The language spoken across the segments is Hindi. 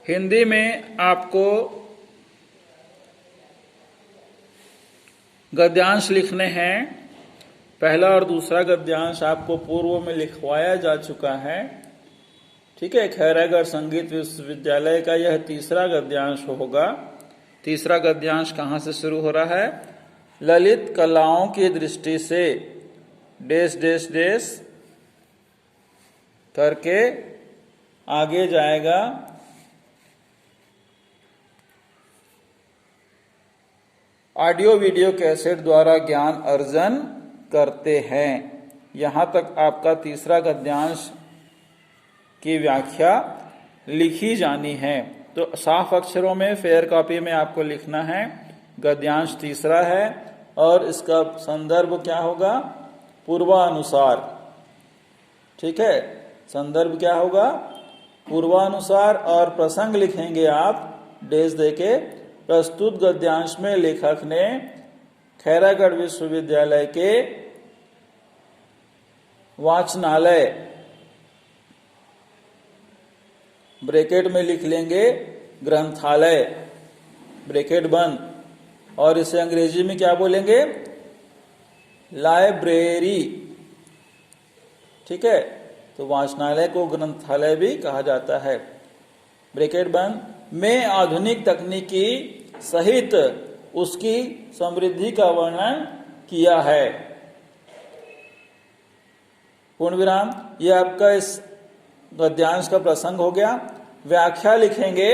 हिंदी में आपको गद्यांश लिखने हैं। पहला और दूसरा गद्यांश आपको पूर्व में लिखवाया जा चुका है। ठीक है, खैरागढ़ संगीत विश्वविद्यालय का यह तीसरा गद्यांश होगा। तीसरा गद्यांश कहाँ से शुरू हो रहा है? ललित कलाओं की दृष्टि से डेस डेस डेस करके आगे जाएगा। ऑडियो वीडियो कैसेट द्वारा ज्ञान अर्जन करते हैं। यहां तक आपका तीसरा गद्यांश की व्याख्या लिखी जानी है। तो साफ अक्षरों में फेयर कॉपी में आपको लिखना है। गद्यांश तीसरा है और इसका संदर्भ क्या होगा? पूर्वानुसार। ठीक है, संदर्भ क्या होगा? पूर्वानुसार। और प्रसंग लिखेंगे आप डेस देके। प्रस्तुत गद्यांश में लेखक ने खैरागढ़ विश्वविद्यालय के वाचनालय, ब्रैकेट में लिख लेंगे ग्रंथालय, ब्रैकेट बंद, और इसे अंग्रेजी में क्या बोलेंगे? लाइब्रेरी। ठीक है, तो वाचनालय को ग्रंथालय भी कहा जाता है। ब्रैकेट बंद में आधुनिक तकनीकी सहित उसकी समृद्धि का वर्णन किया है। पूर्ण विराम। यह आपका इस गद्यांश का प्रसंग हो गया। व्याख्या लिखेंगे।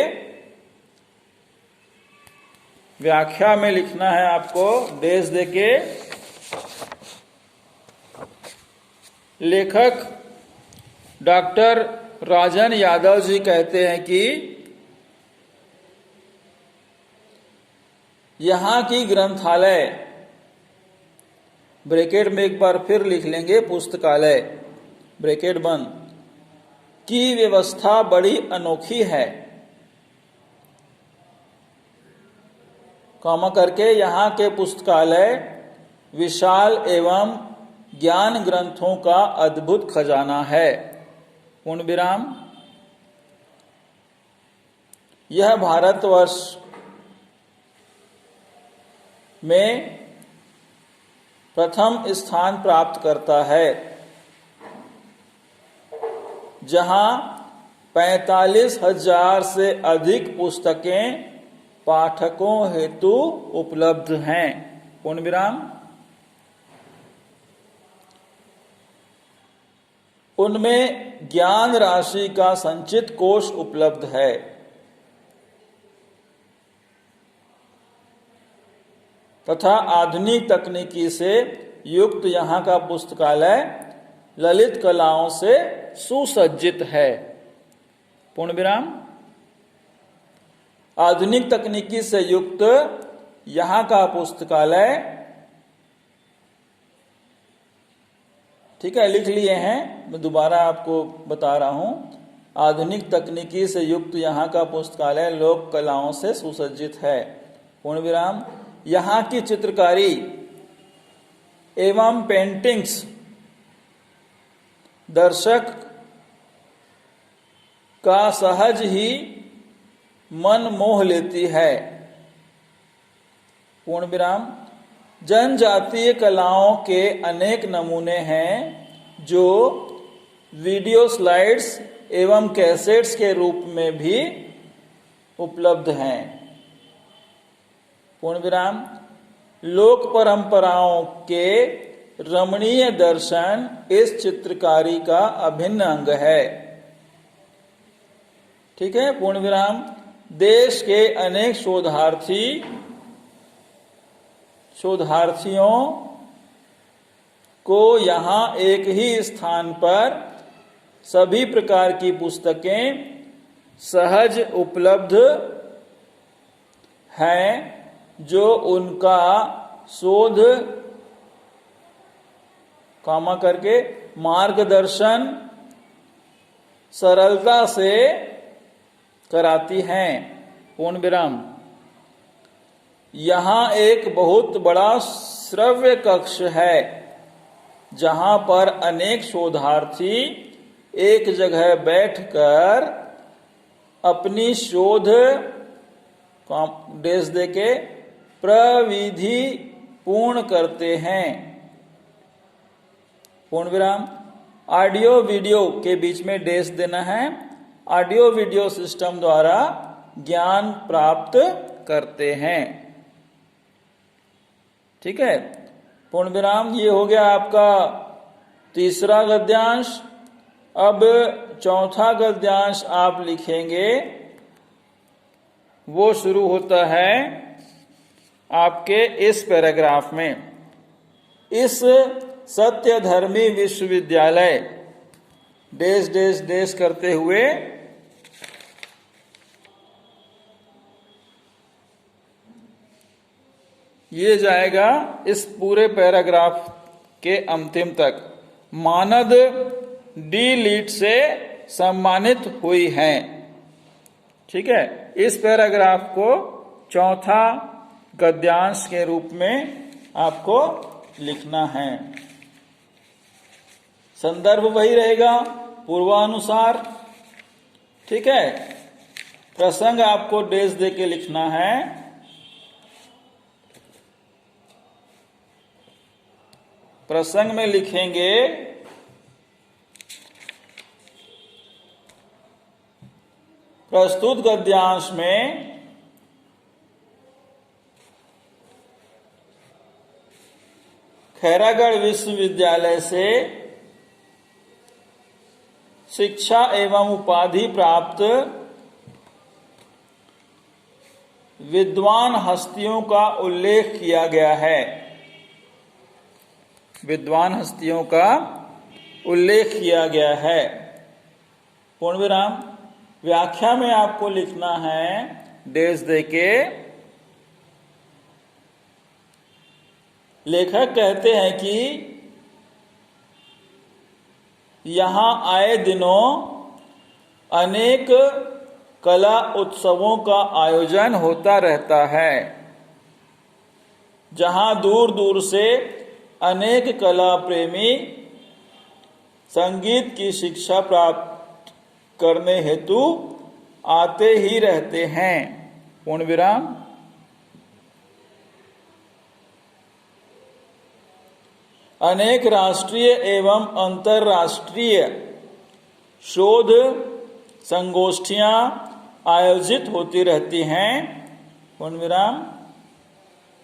व्याख्या में लिखना है आपको डेस देके। लेखक डॉक्टर राजन यादव जी कहते हैं कि यहां की ग्रंथालय, ब्रैकेट में एक बार फिर लिख लेंगे पुस्तकालय, ब्रैकेट बंद, की व्यवस्था बड़ी अनोखी है। कॉमा करके यहां के पुस्तकालय विशाल एवं ज्ञान ग्रंथों का अद्भुत खजाना है। पूर्ण विराम। यह भारतवर्ष में प्रथम स्थान प्राप्त करता है, जहां 45,000 से अधिक पुस्तकें पाठकों हेतु उपलब्ध हैं। पूर्ण विराम। उनमें ज्ञान राशि का संचित कोष उपलब्ध है। तथा आधुनिक तकनीकी से युक्त यहाँ का पुस्तकालय ललित कलाओं से सुसज्जित है। पूर्ण विराम। आधुनिक तकनीकी से युक्त यहाँ का पुस्तकालय, ठीक है, लिख लिए हैं, मैं दोबारा आपको बता रहा हूं। आधुनिक तकनीकी से युक्त यहाँ का पुस्तकालय लोक कलाओं से सुसज्जित है। पूर्ण विराम। यहाँ की चित्रकारी एवं पेंटिंग्स दर्शक का सहज ही मन मोह लेती है। पूर्ण विराम। जनजातीय कलाओं के अनेक नमूने हैं जो वीडियो स्लाइड्स एवं कैसेट्स के रूप में भी उपलब्ध हैं। पूर्ण विराम। लोक परंपराओं के रमणीय दर्शन इस चित्रकारी का अभिन्न अंग है। ठीक है। पूर्ण विराम। देश के अनेक शोधार्थियों को यहाँ एक ही स्थान पर सभी प्रकार की पुस्तकें सहज उपलब्ध हैं, जो उनका शोध कामा करके मार्गदर्शन सरलता से कराती हैं। पूर्ण विराम। यहाँ एक बहुत बड़ा श्रव्य कक्ष है, जहाँ पर अनेक शोधार्थी एक जगह बैठकर अपनी शोध डेस देके प्रविधि पूर्ण करते हैं, पूर्ण विराम। ऑडियो वीडियो के बीच में डेस देना है। ऑडियो वीडियो सिस्टम द्वारा ज्ञान प्राप्त करते हैं। ठीक है, पूर्ण विराम। ये हो गया आपका तीसरा गद्यांश। अब चौथा गद्यांश आप लिखेंगे, वो शुरू होता है आपके इस पैराग्राफ में। इस सत्यधर्मी विश्वविद्यालय डेस डेस डेस करते हुए ये जाएगा इस पूरे पैराग्राफ के अंतिम तक। मानद डी लीट से सम्मानित हुई हैं। ठीक है, इस पैराग्राफ को चौथा गद्यांश के रूप में आपको लिखना है। संदर्भ वही रहेगा, पूर्वानुसार। ठीक है, प्रसंग आपको डेस दे के लिखना है। प्रसंग में लिखेंगे प्रस्तुत गद्यांश में खैरागढ़ विश्वविद्यालय से शिक्षा एवं उपाधि प्राप्त विद्वान हस्तियों का उल्लेख किया गया है। विद्वान हस्तियों का उल्लेख किया गया है। पूर्ण विराम। व्याख्या में आपको लिखना है डेस देके, लेखक कहते हैं कि यहां आए दिनों अनेक कला उत्सवों का आयोजन होता रहता है, जहां दूर दूर से अनेक कला प्रेमी संगीत की शिक्षा प्राप्त करने हेतु आते ही रहते हैं। पूर्ण विराम। अनेक राष्ट्रीय एवं अंतर्राष्ट्रीय शोध संगोष्ठियां आयोजित होती रहती हैं। पूर्ण विराम।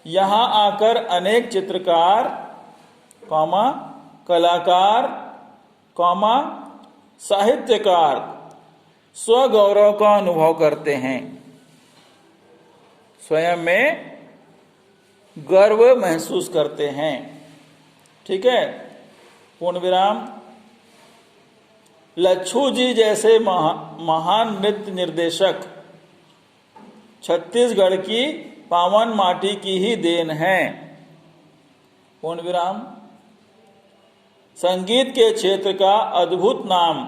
यहां आकर अनेक चित्रकार, कलाकार, साहित्यकार स्वगौरव का अनुभव करते हैं, स्वयं में गर्व महसूस करते हैं। ठीक है। पूर्ण विराम। लच्छू जी जैसे महान नृत्य निर्देशक छत्तीसगढ़ की पावन माटी की ही देन है। पूर्ण विराम। संगीत के क्षेत्र का अद्भुत नाम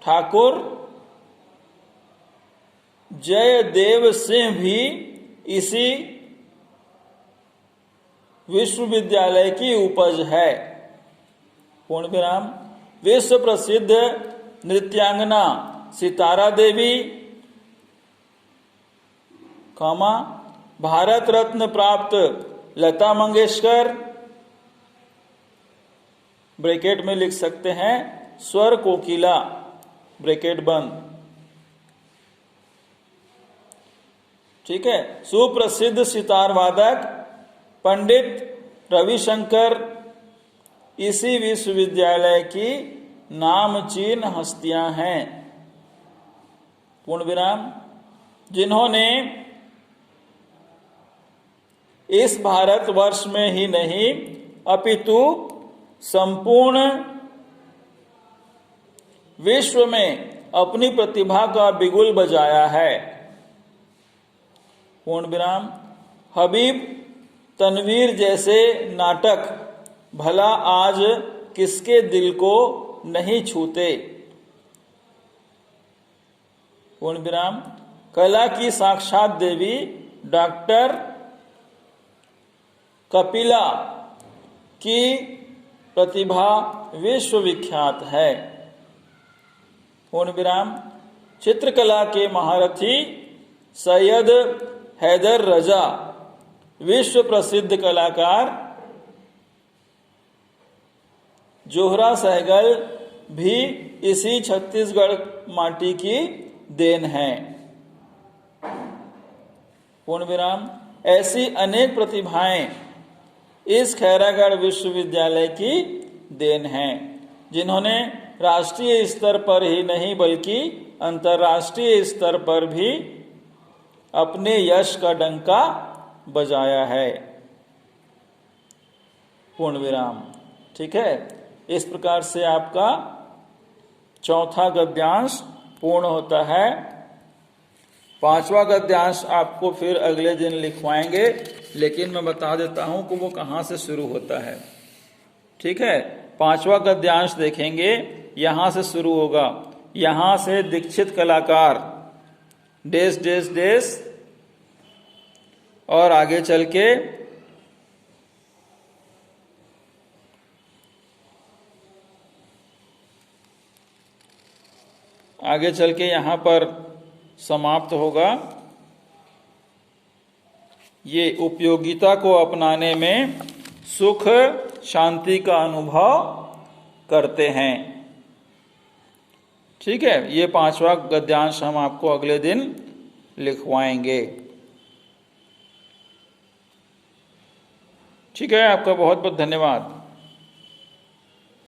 ठाकुर जयदेव सिंह भी इसी विश्वविद्यालय की उपज है। पूर्ण विराम। विश्व प्रसिद्ध नृत्यांगना सितारा देवी, भारत रत्न प्राप्त लता मंगेशकर, ब्रैकेट में लिख सकते हैं स्वर कोकिला, ब्रैकेट बंद। ठीक है। सुप्रसिद्ध सितार वादक पंडित रविशंकर इसी विश्वविद्यालय की नामचीन हस्तियां हैं। पूर्ण विराम। जिन्होंने इस भारतवर्ष में ही नहीं अपितु संपूर्ण विश्व में अपनी प्रतिभा का बिगुल बजाया है। पूर्ण विराम। हबीब तनवीर जैसे नाटक भला आज किसके दिल को नहीं छूते। पूर्ण विराम। कला की साक्षात देवी डॉक्टर कपिला की प्रतिभा विश्वविख्यात है। पूर्ण विराम। चित्रकला के महारथी सैयद हैदर रजा विश्व प्रसिद्ध कलाकार जोहरा सहगल भी इसी छत्तीसगढ़ माटी की देन है। पूर्ण विराम। ऐसी अनेक प्रतिभाएं इस खैरागढ़ विश्वविद्यालय की देन हैं, जिन्होंने राष्ट्रीय स्तर पर ही नहीं बल्कि अंतर्राष्ट्रीय स्तर पर भी अपने यश का डंका बजाया है। पूर्ण विराम। ठीक है, इस प्रकार से आपका चौथा गद्यांश पूर्ण होता है। पांचवा गद्यांश आपको फिर अगले दिन लिखवाएंगे, लेकिन मैं बता देता हूं कि वो कहां से शुरू होता है। ठीक है, पांचवा गद्यांश देखेंगे, यहां से शुरू होगा। यहां से दीक्षित कलाकार डेस डेस डेस और आगे चल के यहां पर समाप्त होगा। ये उपयोगिता को अपनाने में सुख शांति का अनुभव करते हैं। ठीक है, ये पांचवा गद्यांश हम आपको अगले दिन लिखवाएंगे। ठीक है, आपका बहुत बहुत धन्यवाद।